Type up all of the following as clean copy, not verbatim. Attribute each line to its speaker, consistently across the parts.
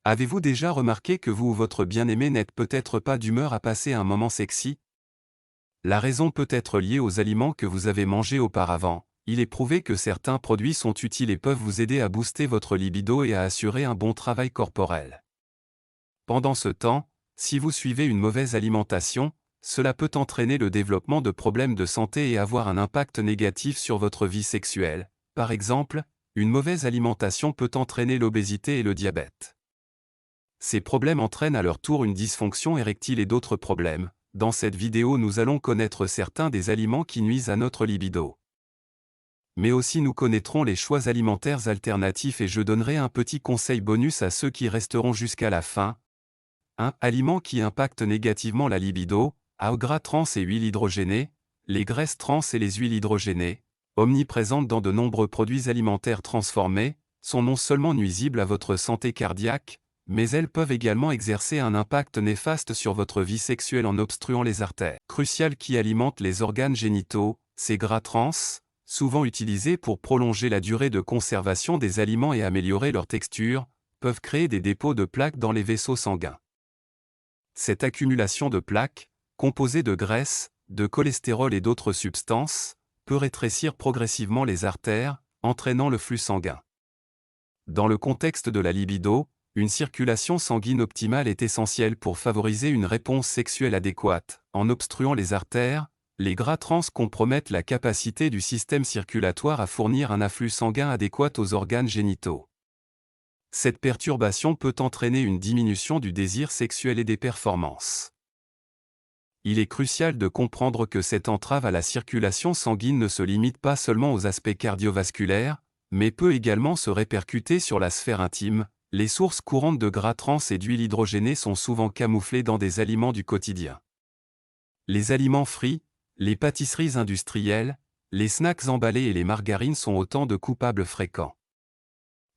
Speaker 1: Avez-vous déjà remarqué que vous ou votre bien-aimé n'êtes peut-être pas d'humeur à passer un moment sexy? La raison peut être liée aux aliments que vous avez mangés auparavant. Il est prouvé que certains produits sont utiles et peuvent vous aider à booster votre libido et à assurer un bon travail corporel. Pendant ce temps, si vous suivez une mauvaise alimentation, cela peut entraîner le développement de problèmes de santé et avoir un impact négatif sur votre vie sexuelle. Par exemple, une mauvaise alimentation peut entraîner l'obésité et le diabète. Ces problèmes entraînent à leur tour une dysfonction érectile et d'autres problèmes. Dans cette vidéo, nous allons connaître certains des aliments qui nuisent à notre libido. Mais aussi nous connaîtrons les choix alimentaires alternatifs et je donnerai un petit conseil bonus à ceux qui resteront jusqu'à la fin. 1. Aliments qui impactent négativement la libido, gras trans et huiles hydrogénées. Les graisses trans et les huiles hydrogénées, omniprésentes dans de nombreux produits alimentaires transformés, sont non seulement nuisibles à votre santé cardiaque, mais elles peuvent également exercer un impact néfaste sur votre vie sexuelle en obstruant les artères cruciales qui alimentent les organes génitaux. Ces gras trans, souvent utilisés pour prolonger la durée de conservation des aliments et améliorer leur texture, peuvent créer des dépôts de plaques dans les vaisseaux sanguins. Cette accumulation de plaques, composée de graisse, de cholestérol et d'autres substances, peut rétrécir progressivement les artères, entraînant le flux sanguin. Dans le contexte de la libido, une circulation sanguine optimale est essentielle pour favoriser une réponse sexuelle adéquate. En obstruant les artères, les gras trans compromettent la capacité du système circulatoire à fournir un afflux sanguin adéquat aux organes génitaux. Cette perturbation peut entraîner une diminution du désir sexuel et des performances. Il est crucial de comprendre que cette entrave à la circulation sanguine ne se limite pas seulement aux aspects cardiovasculaires, mais peut également se répercuter sur la sphère intime. Les sources courantes de gras trans et d'huile hydrogénée sont souvent camouflées dans des aliments du quotidien. Les aliments frits, les pâtisseries industrielles, les snacks emballés et les margarines sont autant de coupables fréquents.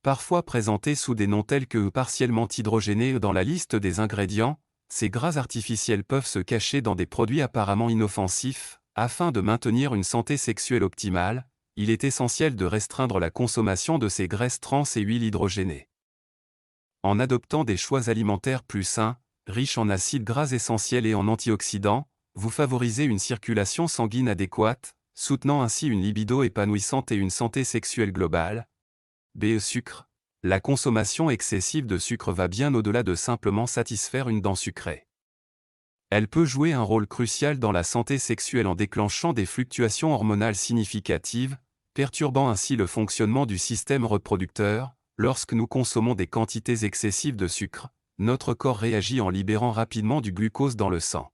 Speaker 1: Parfois présentés sous des noms tels que partiellement hydrogénés dans la liste des ingrédients, ces gras artificiels peuvent se cacher dans des produits apparemment inoffensifs. Afin de maintenir une santé sexuelle optimale, il est essentiel de restreindre la consommation de ces graisses trans et huiles hydrogénées. En adoptant des choix alimentaires plus sains, riches en acides gras essentiels et en antioxydants, vous favorisez une circulation sanguine adéquate, soutenant ainsi une libido épanouissante et une santé sexuelle globale. Sucre. La consommation excessive de sucre va bien au-delà de simplement satisfaire une dent sucrée. Elle peut jouer un rôle crucial dans la santé sexuelle en déclenchant des fluctuations hormonales significatives, perturbant ainsi le fonctionnement du système reproducteur. Lorsque nous consommons des quantités excessives de sucre, notre corps réagit en libérant rapidement du glucose dans le sang.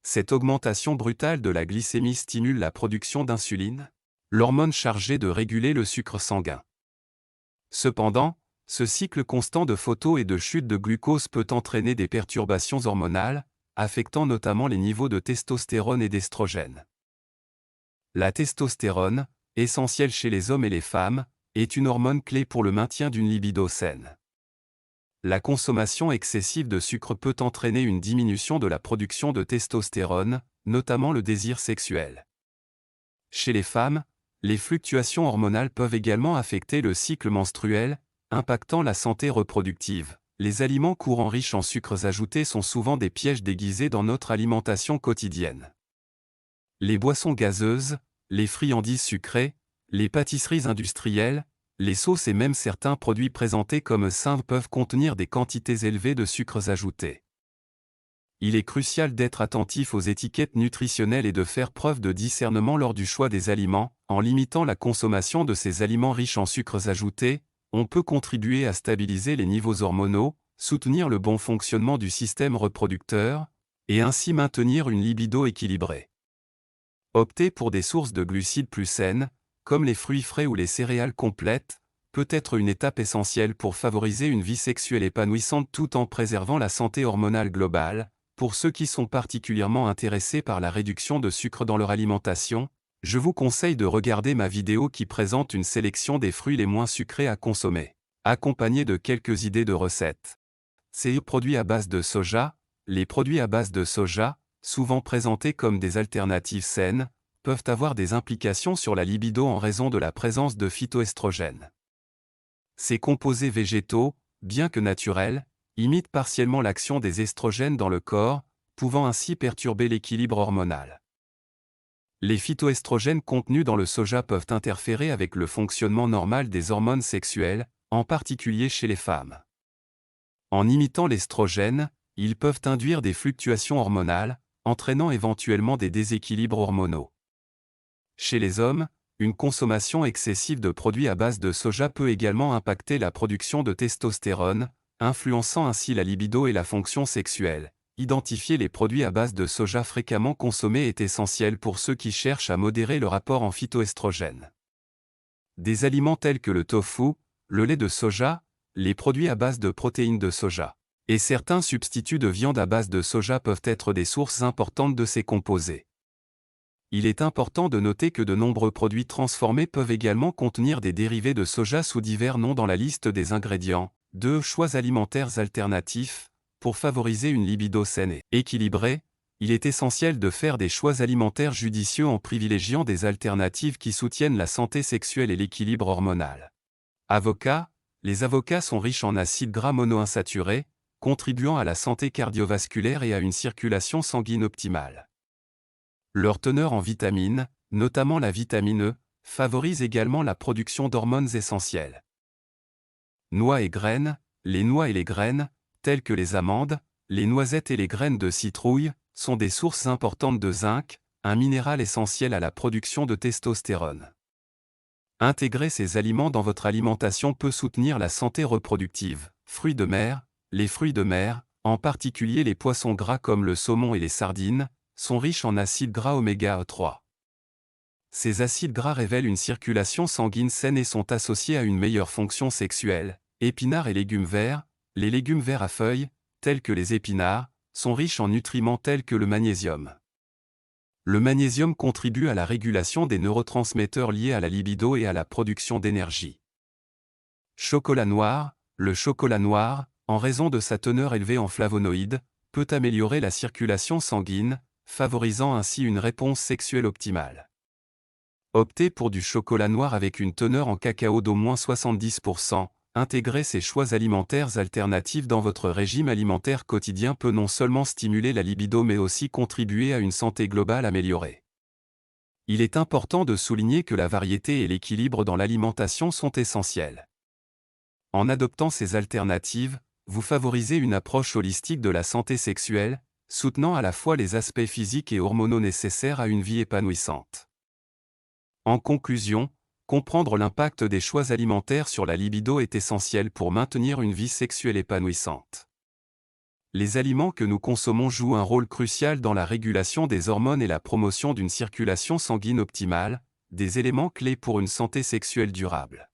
Speaker 1: Cette augmentation brutale de la glycémie stimule la production d'insuline, l'hormone chargée de réguler le sucre sanguin. Cependant, ce cycle constant de photo et de chute de glucose peut entraîner des perturbations hormonales, affectant notamment les niveaux de testostérone et d'estrogène. La testostérone, essentielle chez les hommes et les femmes, est une hormone clé pour le maintien d'une libido saine. La consommation excessive de sucre peut entraîner une diminution de la production de testostérone, notamment le désir sexuel. Chez les femmes, les fluctuations hormonales peuvent également affecter le cycle menstruel, impactant la santé reproductive. Les aliments courants riches en sucres ajoutés sont souvent des pièges déguisés dans notre alimentation quotidienne. Les boissons gazeuses, les friandises sucrées, les pâtisseries industrielles, les sauces et même certains produits présentés comme sains peuvent contenir des quantités élevées de sucres ajoutés. Il est crucial d'être attentif aux étiquettes nutritionnelles et de faire preuve de discernement lors du choix des aliments. En limitant la consommation de ces aliments riches en sucres ajoutés, on peut contribuer à stabiliser les niveaux hormonaux, soutenir le bon fonctionnement du système reproducteur, et ainsi maintenir une libido équilibrée. Opter pour des sources de glucides plus saines, comme les fruits frais ou les céréales complètes, peut être une étape essentielle pour favoriser une vie sexuelle épanouissante tout en préservant la santé hormonale globale. Pour ceux qui sont particulièrement intéressés par la réduction de sucre dans leur alimentation, je vous conseille de regarder ma vidéo qui présente une sélection des fruits les moins sucrés à consommer, accompagnée de quelques idées de recettes. Ces produits à base de soja. Les produits à base de soja, souvent présentés comme des alternatives saines, peuvent avoir des implications sur la libido en raison de la présence de phytoestrogènes. Ces composés végétaux, bien que naturels, imitent partiellement l'action des estrogènes dans le corps, pouvant ainsi perturber l'équilibre hormonal. Les phytoestrogènes contenus dans le soja peuvent interférer avec le fonctionnement normal des hormones sexuelles, en particulier chez les femmes. En imitant l'estrogène, ils peuvent induire des fluctuations hormonales, entraînant éventuellement des déséquilibres hormonaux. Chez les hommes, une consommation excessive de produits à base de soja peut également impacter la production de testostérone, influençant ainsi la libido et la fonction sexuelle. Identifier les produits à base de soja fréquemment consommés est essentiel pour ceux qui cherchent à modérer le rapport en phytoestrogènes. Des aliments tels que le tofu, le lait de soja, les produits à base de protéines de soja, et certains substituts de viande à base de soja peuvent être des sources importantes de ces composés. Il est important de noter que de nombreux produits transformés peuvent également contenir des dérivés de soja sous divers noms dans la liste des ingrédients. 2 choix alimentaires alternatifs. Pour favoriser une libido saine et équilibrée, il est essentiel de faire des choix alimentaires judicieux en privilégiant des alternatives qui soutiennent la santé sexuelle et l'équilibre hormonal. Avocats. Les avocats sont riches en acides gras monoinsaturés, contribuant à la santé cardiovasculaire et à une circulation sanguine optimale. Leur teneur en vitamines, notamment la vitamine E, favorise également la production d'hormones essentielles. Noix et graines. Les noix et les graines, telles que les amandes, les noisettes et les graines de citrouille, sont des sources importantes de zinc, un minéral essentiel à la production de testostérone. Intégrer ces aliments dans votre alimentation peut soutenir la santé reproductive. Fruits de mer. Les fruits de mer, en particulier les poissons gras comme le saumon et les sardines, sont riches en acides gras oméga 3. Ces acides gras révèlent une circulation sanguine saine et sont associés à une meilleure fonction sexuelle. Épinards et légumes verts. Les légumes verts à feuilles, tels que les épinards, sont riches en nutriments tels que le magnésium. Le magnésium contribue à la régulation des neurotransmetteurs liés à la libido et à la production d'énergie. Chocolat noir. Le chocolat noir, en raison de sa teneur élevée en flavonoïdes, peut améliorer la circulation sanguine, favorisant ainsi une réponse sexuelle optimale. Optez pour du chocolat noir avec une teneur en cacao d'au moins 70%. Intégrer ces choix alimentaires alternatifs dans votre régime alimentaire quotidien peut non seulement stimuler la libido mais aussi contribuer à une santé globale améliorée. Il est important de souligner que la variété et l'équilibre dans l'alimentation sont essentiels. En adoptant ces alternatives, vous favorisez une approche holistique de la santé sexuelle, soutenant à la fois les aspects physiques et hormonaux nécessaires à une vie épanouissante. En conclusion, comprendre l'impact des choix alimentaires sur la libido est essentiel pour maintenir une vie sexuelle épanouissante. Les aliments que nous consommons jouent un rôle crucial dans la régulation des hormones et la promotion d'une circulation sanguine optimale, des éléments clés pour une santé sexuelle durable.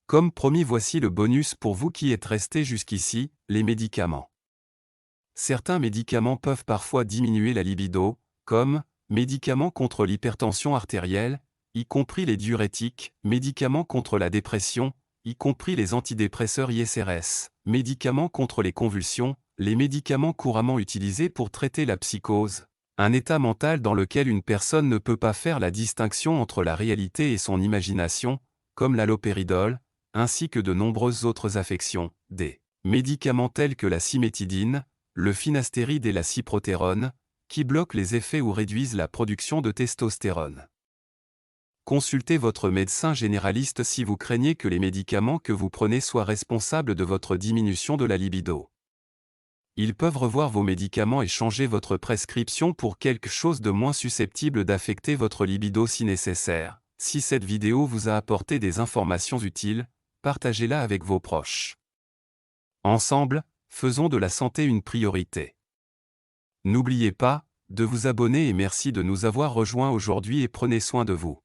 Speaker 1: Comme promis, voici le bonus pour vous qui êtes restés jusqu'ici, les médicaments. Certains médicaments peuvent parfois diminuer la libido, comme médicaments contre l'hypertension artérielle, y compris les diurétiques, médicaments contre la dépression, y compris les antidépresseurs ISRS, médicaments contre les convulsions, les médicaments couramment utilisés pour traiter la psychose, un état mental dans lequel une personne ne peut pas faire la distinction entre la réalité et son imagination, comme l'halopéridol, ainsi que de nombreuses autres affections, des médicaments tels que la cimétidine, le finastéride et la cyprotérone, qui bloquent les effets ou réduisent la production de testostérone. Consultez votre médecin généraliste si vous craignez que les médicaments que vous prenez soient responsables de votre diminution de la libido. Ils peuvent revoir vos médicaments et changer votre prescription pour quelque chose de moins susceptible d'affecter votre libido si nécessaire. Si cette vidéo vous a apporté des informations utiles, partagez-la avec vos proches. Ensemble, faisons de la santé une priorité. N'oubliez pas de vous abonner et merci de nous avoir rejoints aujourd'hui et prenez soin de vous.